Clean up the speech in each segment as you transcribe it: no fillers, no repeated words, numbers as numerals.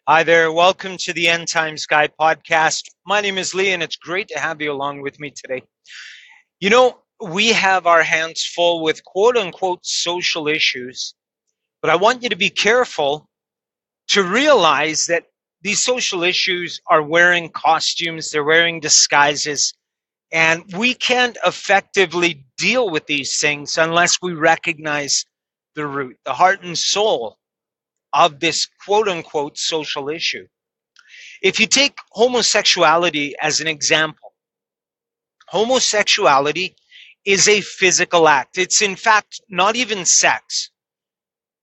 Hi there. Welcome to the End Times Guy podcast. My name is Lee, and it's great to have you along with me today. We have our hands full with quote unquote social issues, but I want you to be careful to realize that these social issues are wearing costumes, they're wearing disguises, and we can't effectively deal with these things unless we recognize the root, the heart and soul of this quote unquote social issue. If you take homosexuality as an example, homosexuality is a physical act. It's in fact not even sex,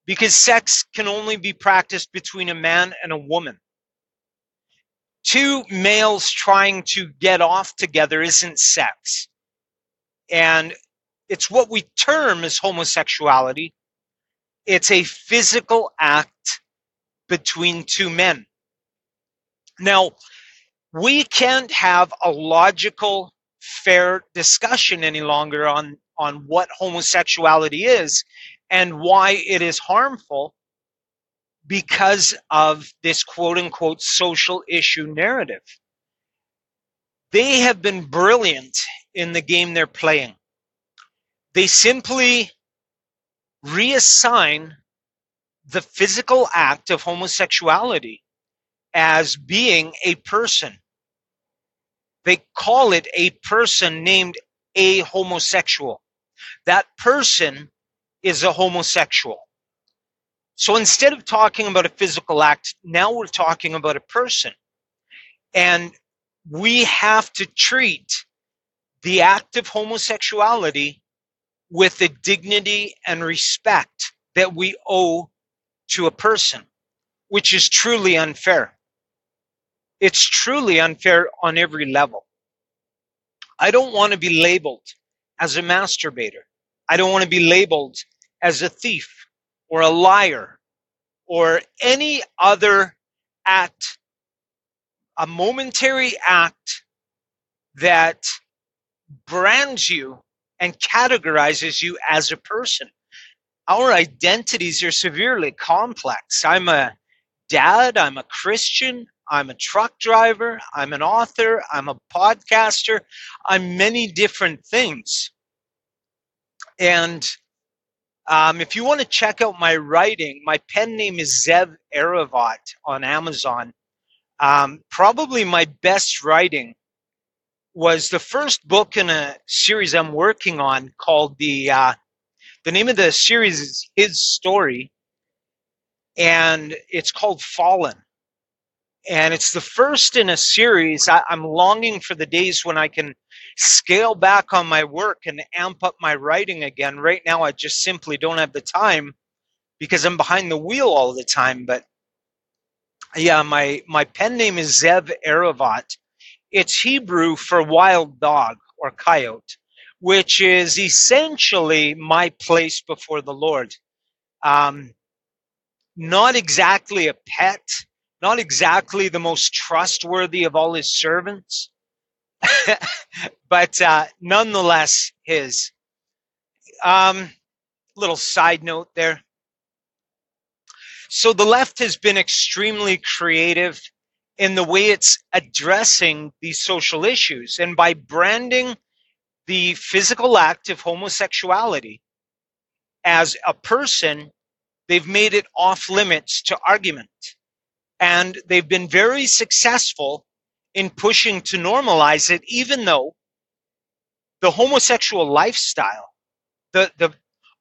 because sex can only be practiced between a man and a woman. Two males trying to get off together isn't sex. And it's what we term as homosexuality. It's a physical act between two men. Now, we can't have a logical, fair discussion any longer on what homosexuality is and why it is harmful because of this quote-unquote social issue narrative. They have been brilliant in the game they're playing. They simply reassign the physical act of homosexuality as being a person. They call it a person named a homosexual. That person is a homosexual. So instead of talking about a physical act, now we're talking about a person. And we have to treat the act of homosexuality with the dignity and respect that we owe to a person, which is truly unfair. It's truly unfair on every level. I don't want to be labeled as a masturbator. I don't want to be labeled as a thief or a liar or any other act, a momentary act that brands you and categorizes you as a person. Our identities are severely complex. I'm a dad, I'm a Christian, I'm a truck driver, I'm an author, I'm a podcaster, I'm many different things. And if you want to check out my writing, my pen name is Zev Aravat on Amazon. Probably my best writing was the first book in a series I'm working on called the name of the series is His Story, and it's called Fallen. And it's the first in a series. I'm longing for the days when I can scale back on my work and amp up my writing again. Right now, I just simply don't have the time because I'm behind the wheel all the time. But yeah, my pen name is Zev Aravat. It's Hebrew for wild dog or coyote, which is essentially my place before the Lord. Not exactly a pet, not exactly the most trustworthy of all his servants, but nonetheless his. Little side note there. So the left has been extremely creative in the way it's addressing these social issues. And by branding the physical act of homosexuality as a person, they've made it off limits to argument. And they've been very successful in pushing to normalize it, even though the homosexual lifestyle, the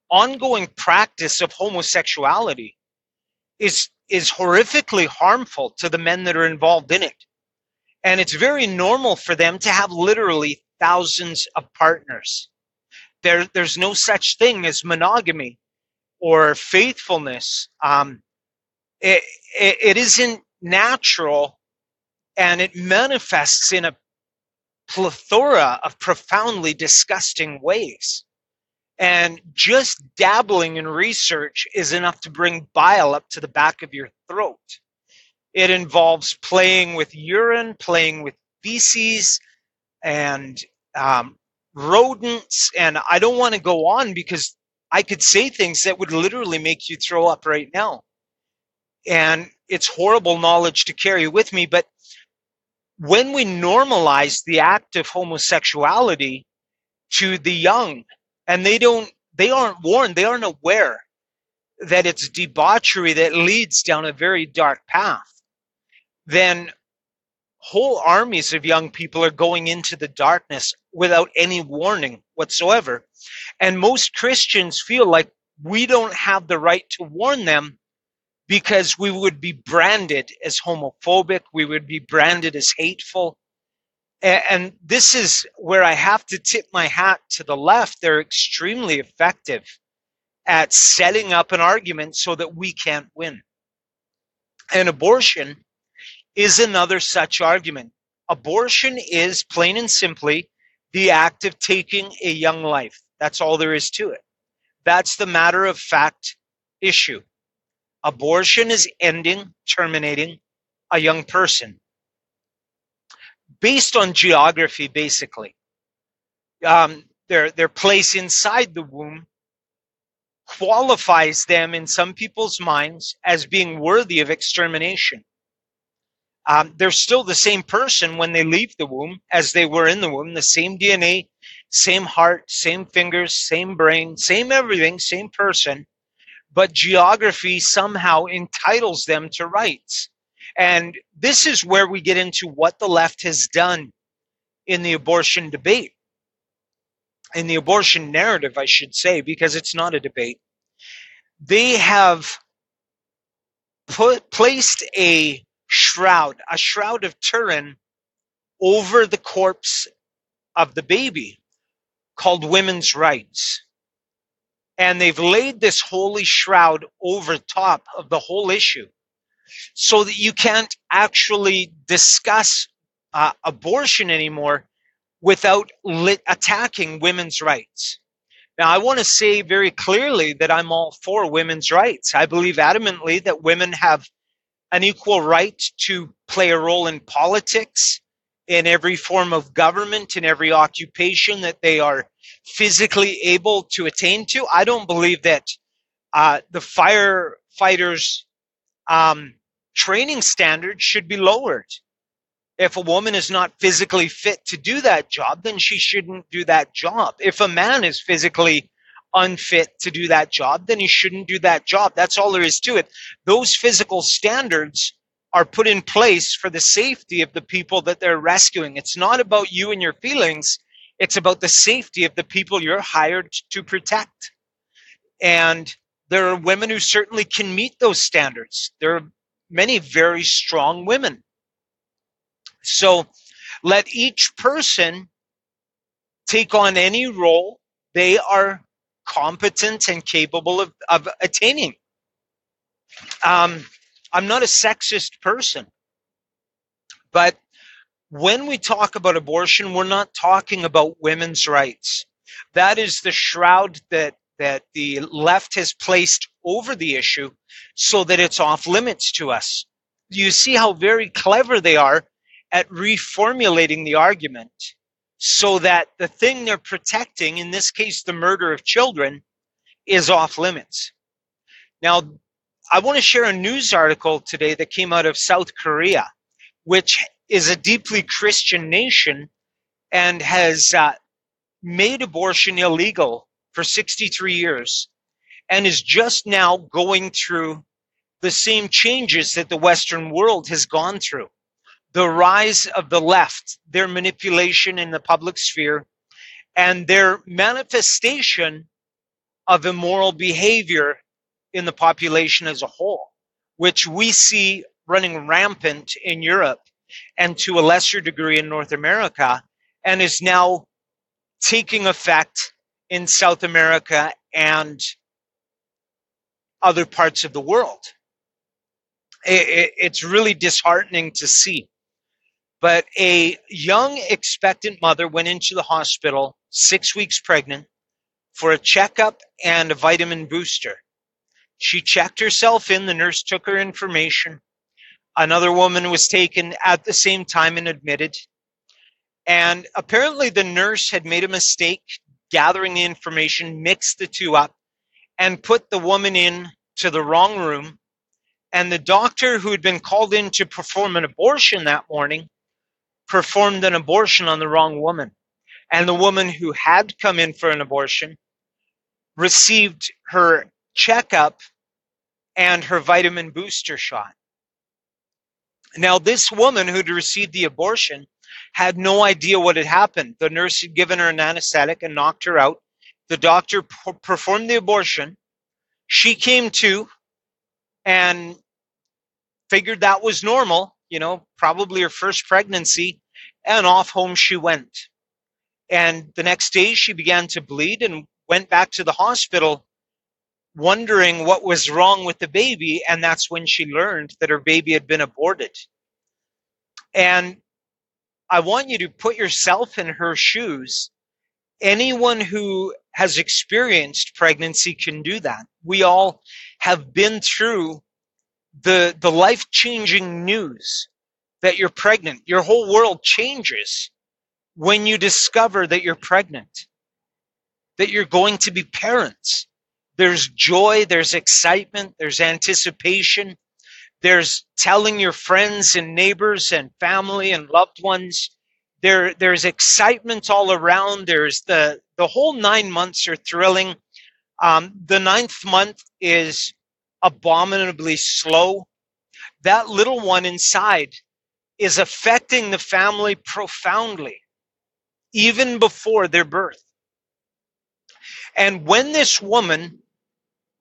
ongoing practice of homosexuality is horrifically harmful to the men that are involved in it. And it's very normal for them to have literally thousands of partners. There's no such thing as monogamy or faithfulness. It isn't natural, and it manifests in a plethora of profoundly disgusting ways. And just dabbling in research is enough to bring bile up to the back of your throat. It involves playing with urine, playing with feces, and rodents. And I don't want to go on because I could say things that would literally make you throw up right now. And it's horrible knowledge to carry with me, but when we normalize the act of homosexuality to the young, and they aren't warned, they aren't aware that it's debauchery that leads down a very dark path, then whole armies of young people are going into the darkness without any warning whatsoever. And most Christians feel like we don't have the right to warn them because we would be branded as homophobic, we would be branded as hateful. And this is where I have to tip my hat to the left. They're extremely effective at setting up an argument so that we can't win. And abortion is another such argument. Abortion is plain and simply the act of taking a young life. That's all there is to it. That's the matter of fact issue. Abortion is ending, terminating a young person based on geography, basically. Their place inside the womb qualifies them in some people's minds as being worthy of extermination. They're still the same person when they leave the womb as they were in the womb, the same DNA, same heart, same fingers, same brain, same everything, same person, but geography somehow entitles them to rights. And this is where we get into what the left has done in the abortion debate, in the abortion narrative, I should say, because it's not a debate. They have placed a shroud of Turin over the corpse of the baby called women's rights. And they've laid this holy shroud over top of the whole issue so that you can't actually discuss abortion anymore without attacking women's rights. Now, I want to say very clearly that I'm all for women's rights. I believe adamantly that women have an equal right to play a role in politics, in every form of government, in every occupation that they are physically able to attain to. I don't believe that the firefighters' training standards should be lowered. If a woman is not physically fit to do that job, then she shouldn't do that job. If a man is physically unfit to do that job, then he shouldn't do that job. That's all there is to it. Those physical standards are put in place for the safety of the people that they're rescuing. It's not about you and your feelings. It's about the safety of the people you're hired to protect. And there are women who certainly can meet those standards. There are many very strong women. So let each person take on any role they are competent and capable of attaining. I'm not a sexist person, but when we talk about abortion, we're not talking about women's rights. That is the shroud that the left has placed over the issue so that it's off limits to us. You see how very clever they are at reformulating the argument so that the thing they're protecting, in this case the murder of children, is off limits. Now, I want to share a news article today that came out of South Korea, which is a deeply Christian nation and has made abortion illegal for 63 years and is just now going through the same changes that the Western world has gone through. The rise of the left, their manipulation in the public sphere, and their manifestation of immoral behavior in the population as a whole, which we see running rampant in Europe and to a lesser degree in North America, and is now taking effect in South America and other parts of the world. It's really disheartening to see. But a young expectant mother went into the hospital, 6 weeks pregnant, for a checkup and a vitamin booster. She checked herself in. The nurse took her information. Another woman was taken at the same time and admitted. And apparently the nurse had made a mistake gathering the information, mixed the two up, and put the woman in to the wrong room And the doctor who had been called in to perform an abortion that morning performed an abortion on the wrong woman. And the woman who had come in for an abortion received her checkup and her vitamin booster shot. Now, this woman who'd received the abortion had no idea what had happened. The nurse had given her an anesthetic and knocked her out. The doctor performed the abortion. She came to and figured that was normal, probably her first pregnancy, and off home she went. And the next day she began to bleed and went back to the hospital wondering what was wrong with the baby, and that's when she learned that her baby had been aborted. And I want you to put yourself in her shoes. Anyone who has experienced pregnancy can do that. We all have been through the life-changing news that you're pregnant. Your whole world changes when you discover that you're pregnant, that you're going to be parents. There's joy, there's excitement, there's anticipation, there's telling your friends and neighbors and family and loved ones. There's excitement all around. There's the whole 9 months are thrilling. The 9th month is abominably slow. That little one inside is affecting the family profoundly, even before their birth. And when this woman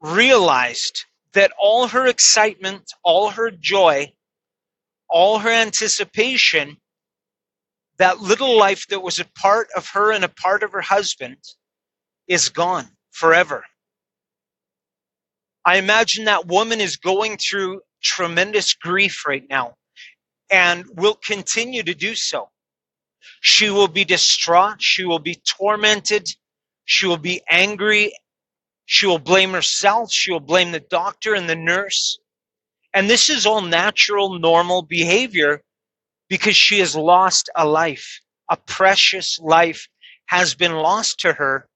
realized that all her excitement, all her joy, all her anticipation, that little life that was a part of her and a part of her husband is gone forever. I imagine that woman is going through tremendous grief right now and will continue to do so. She will be distraught. She will be tormented. She will be angry. She will blame herself. She will blame the doctor and the nurse. And this is all natural, normal behavior because she has lost a life. A precious life has been lost to her.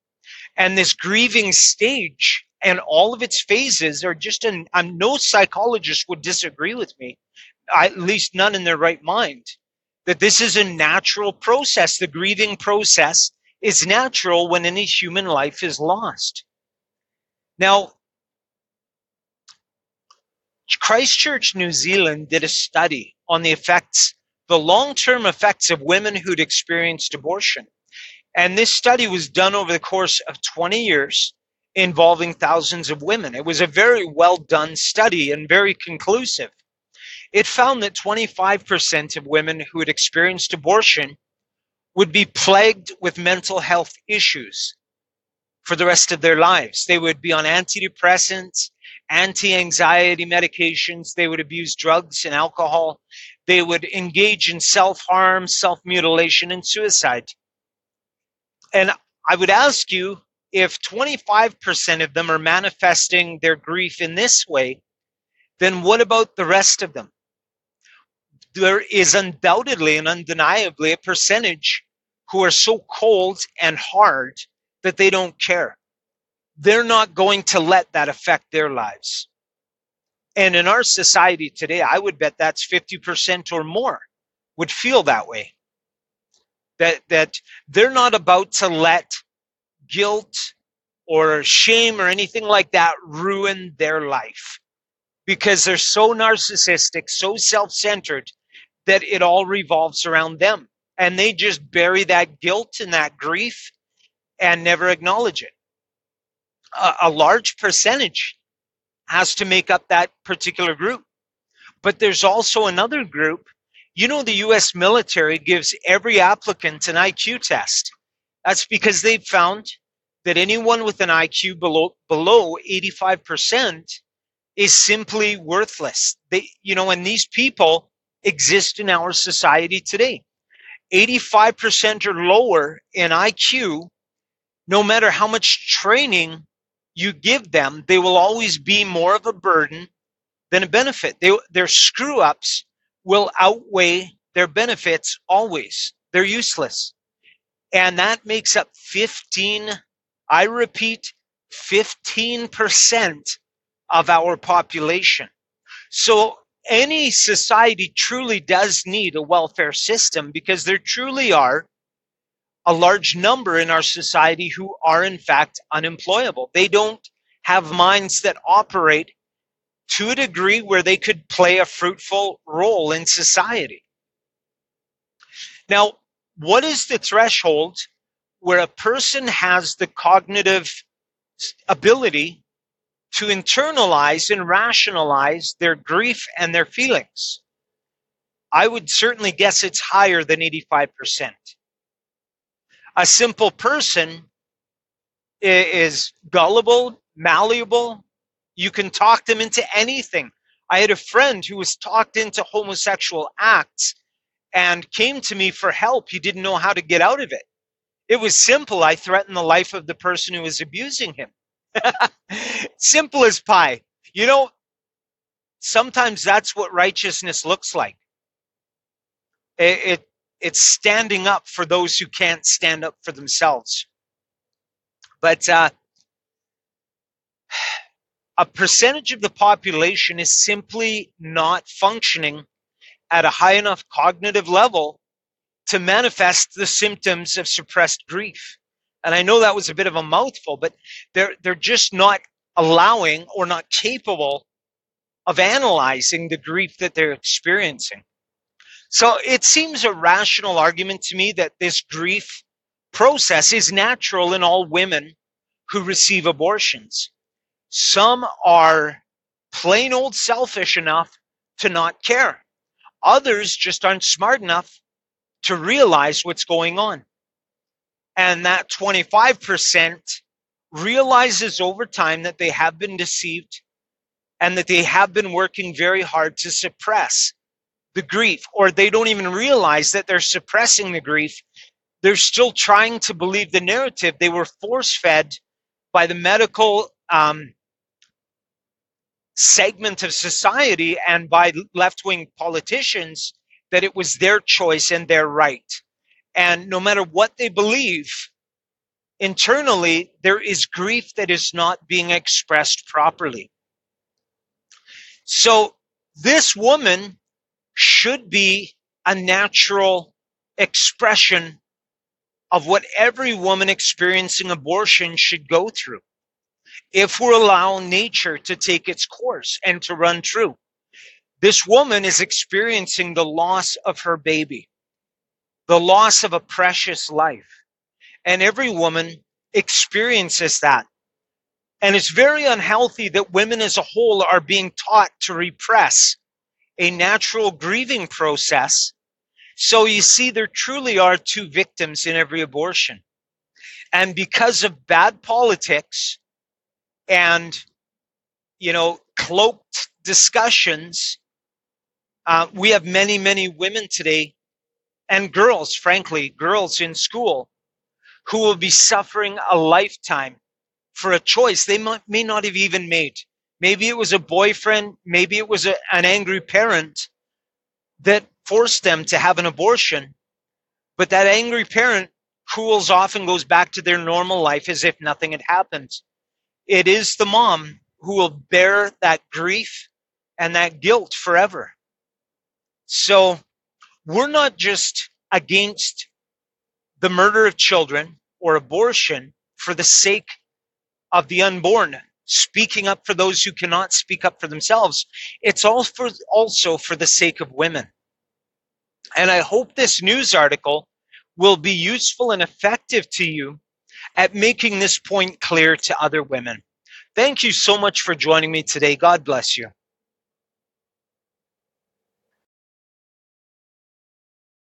And this grieving stage and all of its phases are just no psychologist would disagree with me, at least none in their right mind, that this is a natural process. The grieving process is natural when any human life is lost. Now, Christchurch, New Zealand did a study on the long-term effects of women who'd experienced abortion. And this study was done over the course of 20 years involving thousands of women. It was a very well done study and very conclusive. It found that 25% of women who had experienced abortion would be plagued with mental health issues for the rest of their lives. They would be on antidepressants, anti-anxiety medications. They would abuse drugs and alcohol. They would engage in self-harm, self-mutilation, and suicide. And I would ask you, if 25% of them are manifesting their grief in this way, then what about the rest of them? There is undoubtedly and undeniably a percentage who are so cold and hard that they don't care. They're not going to let that affect their lives. And in our society today, I would bet that's 50% or more would feel that way. That they're not about to let guilt or shame or anything like that ruin their life, because they're so narcissistic, so self-centered, that it all revolves around them. And they just bury that guilt and that grief and never acknowledge it. A large percentage has to make up that particular group. But there's also another group. The U.S. military gives every applicant an IQ test. That's because they've found that anyone with an IQ below 85% is simply worthless. And these people exist in our society today. 85% or lower in IQ, no matter how much training you give them, they will always be more of a burden than a benefit. Their screw-ups will outweigh their benefits always. They're useless. And that makes up 15% of our population. So any society truly does need a welfare system, because there truly are a large number in our society who are in fact unemployable. They don't have minds that operate to a degree where they could play a fruitful role in society. Now, what is the threshold where a person has the cognitive ability to internalize and rationalize their grief and their feelings? I would certainly guess it's higher than 85%. A simple person is gullible, malleable. You can talk them into anything. I had a friend who was talked into homosexual acts and came to me for help. He didn't know how to get out of it. It was simple. I threatened the life of the person who was abusing him. Simple as pie. You know, sometimes that's what righteousness looks like. It's standing up for those who can't stand up for themselves. But a percentage of the population is simply not functioning at a high enough cognitive level to manifest the symptoms of suppressed grief. And I know that was a bit of a mouthful, but they're just not allowing or not capable of analyzing the grief that they're experiencing. So it seems a rational argument to me that this grief process is natural in all women who receive abortions. Some are plain old selfish enough to not care. Others just aren't smart enough to realize what's going on. And that 25% realizes over time that they have been deceived and that they have been working very hard to suppress the grief, or they don't even realize that they're suppressing the grief. They're still trying to believe the narrative they were force-fed by the medical segment of society and by left-wing politicians, that it was their choice and their right. And no matter what they believe, internally, there is grief that is not being expressed properly. So this woman should be a natural expression of what every woman experiencing abortion should go through, if we're allowing nature to take its course and to run true. This woman is experiencing the loss of her baby, the loss of a precious life. And every woman experiences that. And it's very unhealthy that women as a whole are being taught to repress a natural grieving process. So you see, there truly are two victims in every abortion. And because of bad politics and, cloaked discussions, we have many, many women today, and girls, frankly, girls in school, who will be suffering a lifetime for a choice they may not have even made. Maybe it was a boyfriend, maybe it was an angry parent that forced them to have an abortion, but that angry parent cools off and goes back to their normal life as if nothing had happened. It is the mom who will bear that grief and that guilt forever. So we're not just against the murder of children or abortion for the sake of the unborn, speaking up for those who cannot speak up for themselves. It's also for the sake of women. And I hope this news article will be useful and effective to you at making this point clear to other women. Thank you so much for joining me today. God bless you.